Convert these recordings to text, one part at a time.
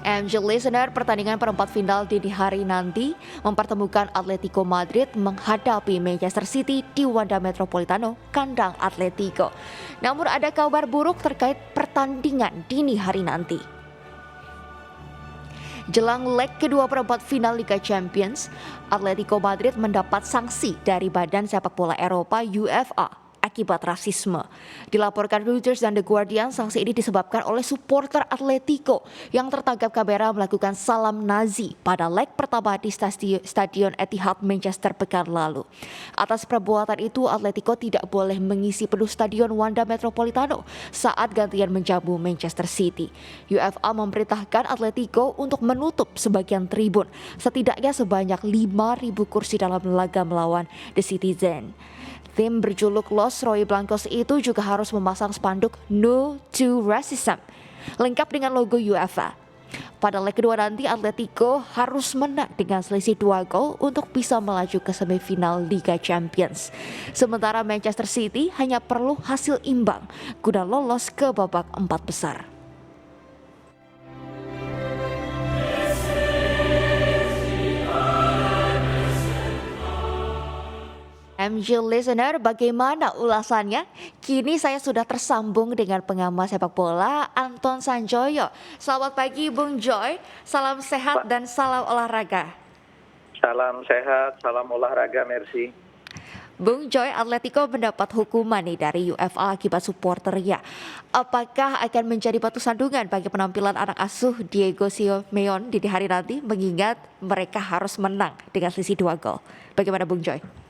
MJ Listener, pertandingan perempat final dini hari nanti mempertemukan Atletico Madrid menghadapi Manchester City di Wanda Metropolitano, kandang Atletico. Namun ada kabar buruk terkait pertandingan dini hari nanti. Jelang leg kedua perempat final Liga Champions, Atletico Madrid mendapat sanksi dari Badan Sepak Bola Eropa UEFA akibat rasisme. Dilaporkan Reuters dan The Guardian, sanksi ini disebabkan oleh supporter Atletico yang tertangkap kamera melakukan salam Nazi pada leg pertama di Stadion Etihad Manchester pekan lalu. Atas perbuatan itu, Atletico tidak boleh mengisi penuh Stadion Wanda Metropolitano saat gantian menjamu Manchester City. UEFA memerintahkan Atletico untuk menutup sebagian tribun, setidaknya sebanyak 5.000 kursi dalam laga melawan The Citizen. Tim berjuluk Los Roy Blancos itu juga harus memasang spanduk No to Racism, lengkap dengan logo UEFA. Pada leg kedua nanti Atletico harus menang dengan selisih 2 gol untuk bisa melaju ke semifinal Liga Champions. Sementara Manchester City hanya perlu hasil imbang guna lolos ke babak 4 besar. MJ Listener, bagaimana ulasannya? Kini saya sudah tersambung dengan pengamat sepak bola Anton Sanjoyo. Selamat pagi Bung Joy, salam sehat dan salam olahraga. Salam sehat, salam olahraga, merci. Bung Joy, Atletico mendapat hukuman nih dari UEFA akibat supporternya. Apakah akan menjadi batu sandungan bagi penampilan anak asuh Diego Simeone di hari nanti, mengingat mereka harus menang dengan selisih 2 gol? Bagaimana Bung Joy?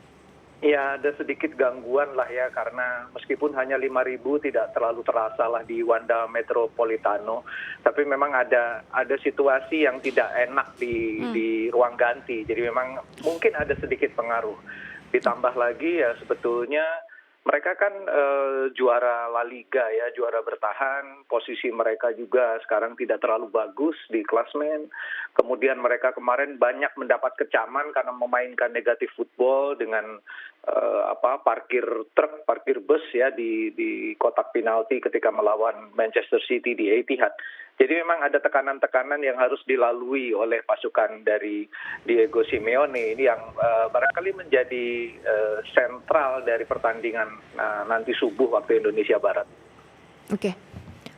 Ya, ada sedikit gangguan lah ya, karena meskipun hanya 5.000 tidak terlalu terasa lah di Wanda Metropolitano, tapi memang ada situasi yang tidak enak di ruang ganti, jadi memang mungkin ada sedikit pengaruh. Ditambah lagi ya sebetulnya mereka kan juara La Liga ya, juara bertahan, posisi mereka juga sekarang tidak terlalu bagus di klasmen. Kemudian mereka kemarin banyak mendapat kecaman karena memainkan negatif football dengan parkir truk, parkir bus ya di kotak penalti ketika melawan Manchester City di Etihad. Jadi memang ada tekanan-tekanan yang harus dilalui oleh pasukan dari Diego Simeone ini yang barangkali menjadi sentral dari pertandingan nanti subuh waktu Indonesia Barat. Oke.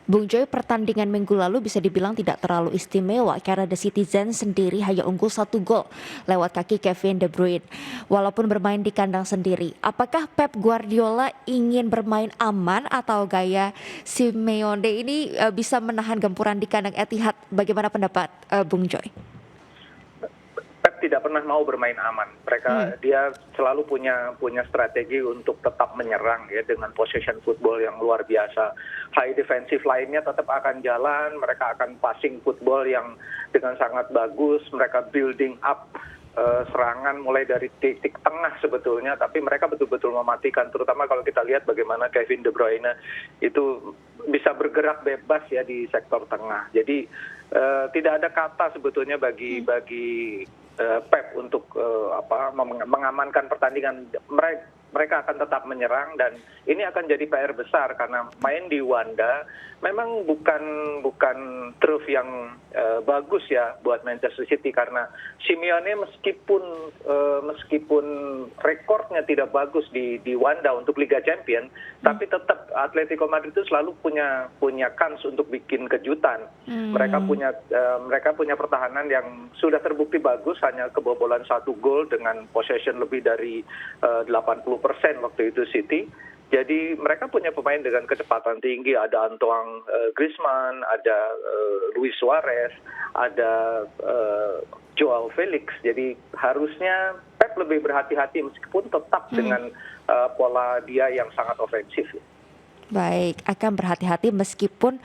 Bung Joy, pertandingan minggu lalu bisa dibilang tidak terlalu istimewa karena The Citizen sendiri hanya unggul 1 gol lewat kaki Kevin De Bruyne. Walaupun bermain di kandang sendiri, apakah Pep Guardiola ingin bermain aman atau gaya Simeone ini bisa menahan gempuran di kandang Etihad? Bagaimana pendapat Bung Joy? Pep tidak pernah mau bermain aman. Dia selalu punya strategi untuk tetap menyerang ya, dengan possession football yang luar biasa. High defensive line-nya tetap akan jalan, mereka akan passing football yang dengan sangat bagus, mereka building up serangan mulai dari titik tengah sebetulnya, tapi mereka betul-betul mematikan, terutama kalau kita lihat bagaimana Kevin De Bruyne itu bisa bergerak bebas ya di sektor tengah. Jadi tidak ada kata sebetulnya bagi Pep untuk mengamankan pertandingan. Mereka akan tetap menyerang dan ini akan jadi PR besar karena main di Wanda memang bukan turf yang bagus ya buat Manchester City, karena Simeone meskipun rekornya tidak bagus di Wanda untuk Liga Champions, tapi tetap Atletico Madrid itu selalu punya kans untuk bikin kejutan. Mereka punya pertahanan yang sudah terbukti bagus, hanya kebobolan 1 gol dengan possession lebih dari 80% waktu itu City. Jadi mereka punya pemain dengan kecepatan tinggi, ada Antoine Griezmann, ada Luis Suarez, ada Joao Felix. Jadi harusnya Pep lebih berhati-hati meskipun tetap dengan pola dia yang sangat ofensif. Baik, akan berhati-hati meskipun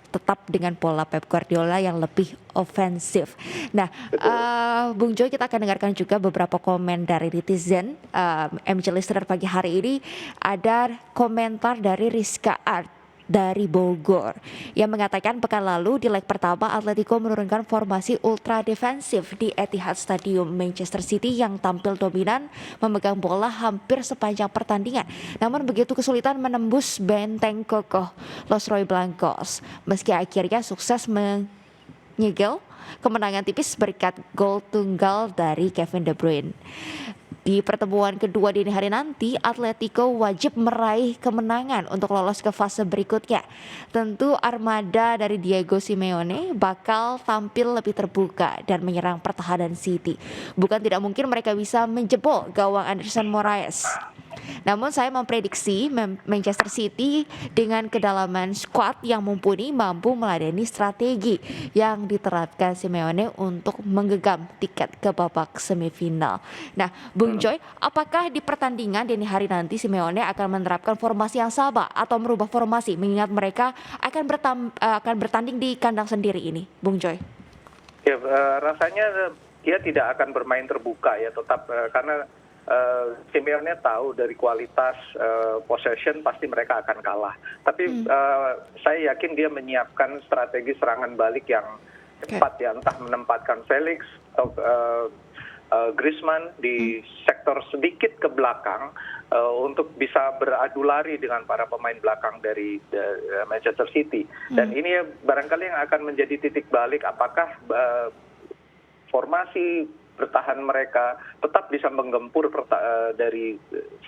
tetap dengan pola Pep Guardiola yang lebih ofensif. Nah, Bung Joy, kita akan dengarkan juga beberapa komen dari netizen. MJ Listener pagi hari ini ada komentar dari Rizka Art dari Bogor yang mengatakan pekan lalu di leg pertama Atletico menurunkan formasi ultra defensif di Etihad Stadium Manchester City yang tampil dominan memegang bola hampir sepanjang pertandingan, namun begitu kesulitan menembus benteng kokoh Los Roy Blancos meski akhirnya sukses nyegel kemenangan tipis berkat gol tunggal dari Kevin De Bruyne. Di pertemuan kedua dini hari nanti, Atletico wajib meraih kemenangan untuk lolos ke fase berikutnya. Tentu armada dari Diego Simeone bakal tampil lebih terbuka dan menyerang pertahanan City. Bukan tidak mungkin mereka bisa menjebol gawang Anderson Moraes. Namun saya memprediksi Manchester City dengan kedalaman skuad yang mumpuni mampu meladeni strategi yang diterapkan Simeone untuk menggenggam tiket ke babak semifinal. Nah, Bung Joy, apakah di pertandingan dini hari nanti Simeone akan menerapkan formasi yang sama atau merubah formasi mengingat mereka akan bertanding di kandang sendiri ini, Bung Joy? Ya, rasanya dia tidak akan bermain terbuka ya, tetap karena Simeone tahu dari kualitas possession pasti mereka akan kalah. Tapi saya yakin dia menyiapkan strategi serangan balik yang cepat ya, entah menempatkan Felix atau Griezmann di sektor sedikit ke belakang untuk bisa beradu lari dengan para pemain belakang dari Manchester City. Dan ini barangkali yang akan menjadi titik balik apakah formasi bertahan mereka tetap bisa menggempur dari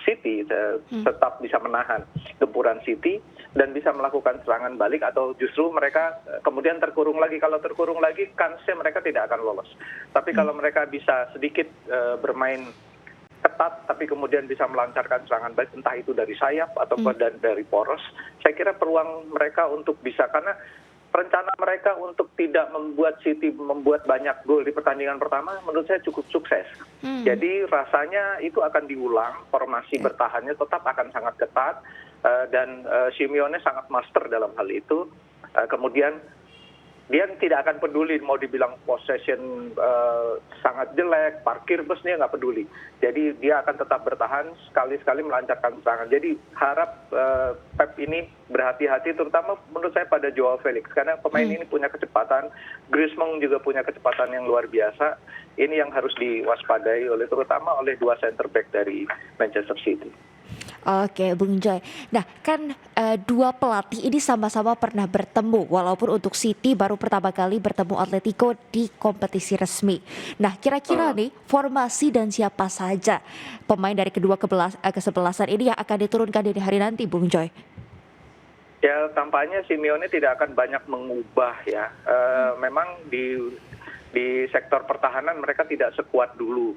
City, tetap bisa menahan gempuran City dan bisa melakukan serangan balik, atau justru mereka kemudian terkurung lagi. Kalau terkurung lagi, kansnya mereka tidak akan lolos. Tapi kalau mereka bisa sedikit bermain ketat, tapi kemudian bisa melancarkan serangan balik, entah itu dari sayap atau dari poros, saya kira peluang mereka untuk bisa, karena rencana mereka untuk tidak membuat City membuat banyak gol di pertandingan pertama menurut saya cukup sukses. Jadi rasanya itu akan diulang, formasi bertahannya tetap akan sangat ketat dan Simeone sangat master dalam hal itu. Kemudian dia tidak akan peduli mau dibilang possession sangat jelek, parkir bus, dia nggak peduli. Jadi dia akan tetap bertahan, sekali-sekali melancarkan serangan. Jadi harap Pep ini berhati-hati, terutama menurut saya pada Joao Felix, karena pemain ini punya kecepatan, Griezmann juga punya kecepatan yang luar biasa. Ini yang harus diwaspadai terutama oleh dua center back dari Manchester City. Oke, Bung Joy. Nah, kan dua pelatih ini sama-sama pernah bertemu, walaupun untuk City baru pertama kali bertemu Atletico di kompetisi resmi. Nah, kira-kira nih formasi dan siapa saja pemain dari kedua kesebelasan ini yang akan diturunkan di hari nanti, Bung Joy? Ya, tampaknya Simeone tidak akan banyak mengubah ya. Memang di sektor pertahanan mereka tidak sekuat dulu.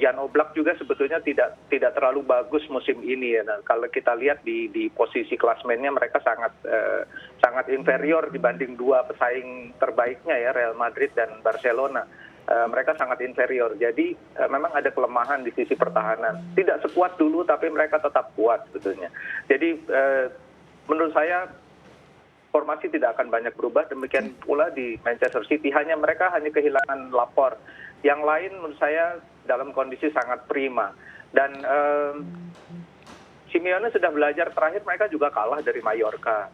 Jan Oblak juga sebetulnya tidak terlalu bagus musim ini ya. Nah, kalau kita lihat di posisi klasmennya mereka sangat inferior dibanding dua pesaing terbaiknya ya, Real Madrid dan Barcelona. Mereka sangat inferior. Jadi memang ada kelemahan di sisi pertahanan. Tidak sekuat dulu tapi mereka tetap kuat sebetulnya. Jadi menurut saya formasi tidak akan banyak berubah, demikian pula di Manchester City. Mereka hanya kehilangan Laporte. Yang lain menurut saya dalam kondisi sangat prima. Dan Simeone sudah belajar, terakhir mereka juga kalah dari Mallorca.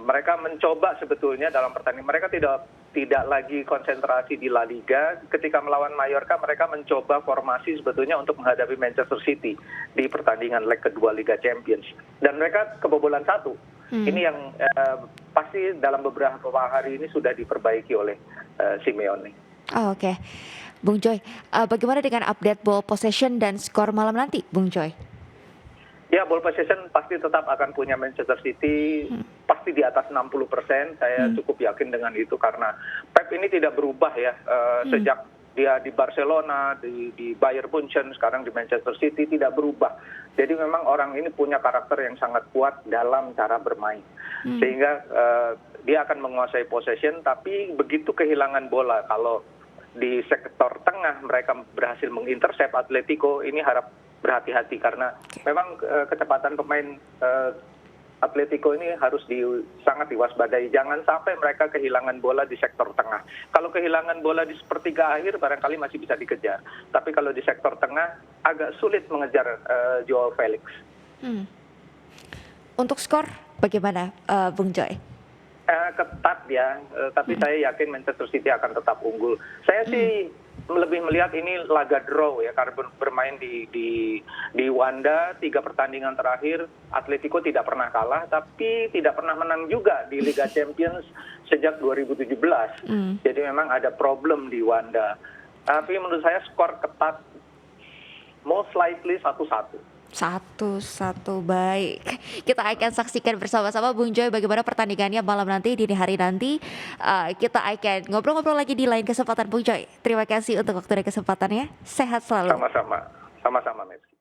Mereka mencoba sebetulnya dalam pertandingan, mereka tidak lagi konsentrasi di La Liga. Ketika melawan Mallorca mereka mencoba formasi sebetulnya untuk menghadapi Manchester City di pertandingan leg kedua Liga Champions. Dan mereka kebobolan 1. Ini yang pasti dalam beberapa hari ini sudah diperbaiki oleh Simeone. Oke. Bung Joy, bagaimana dengan update ball possession dan skor malam nanti, Bung Joy? Ya, ball possession pasti tetap akan punya Manchester City, pasti di atas 60%. Saya cukup yakin dengan itu karena Pep ini tidak berubah ya, sejak dia di Barcelona, di Bayern Munchen, sekarang di Manchester City tidak berubah. Jadi memang orang ini punya karakter yang sangat kuat dalam cara bermain. Sehingga dia akan menguasai possession, tapi begitu kehilangan bola, kalau di sektor tengah mereka berhasil mengintercept Atletico, ini harap berhati-hati karena memang kecepatan pemain Atletico ini harus sangat diwaspadai. Jangan sampai mereka kehilangan bola di sektor tengah. Kalau kehilangan bola di sepertiga akhir barangkali masih bisa dikejar. Tapi kalau di sektor tengah agak sulit mengejar Joao Felix. Untuk skor bagaimana, Bung Joy? Ketat ya, tapi saya yakin Manchester City akan tetap unggul. Saya sih lebih melihat ini laga draw ya, karena bermain di Wanda 3 pertandingan terakhir Atletico tidak pernah kalah tapi tidak pernah menang juga di Liga Champions sejak 2017. Jadi memang ada problem di Wanda. Tapi menurut saya skor ketat, most likely 1-1. 1-1, baik. Kita akan saksikan bersama-sama Bung Joy bagaimana pertandingannya malam nanti, dini hari nanti. Kita akan ngobrol-ngobrol lagi di lain kesempatan Bung Joy. Terima kasih untuk waktu dan kesempatannya. Sehat selalu. Sama-sama, Meski.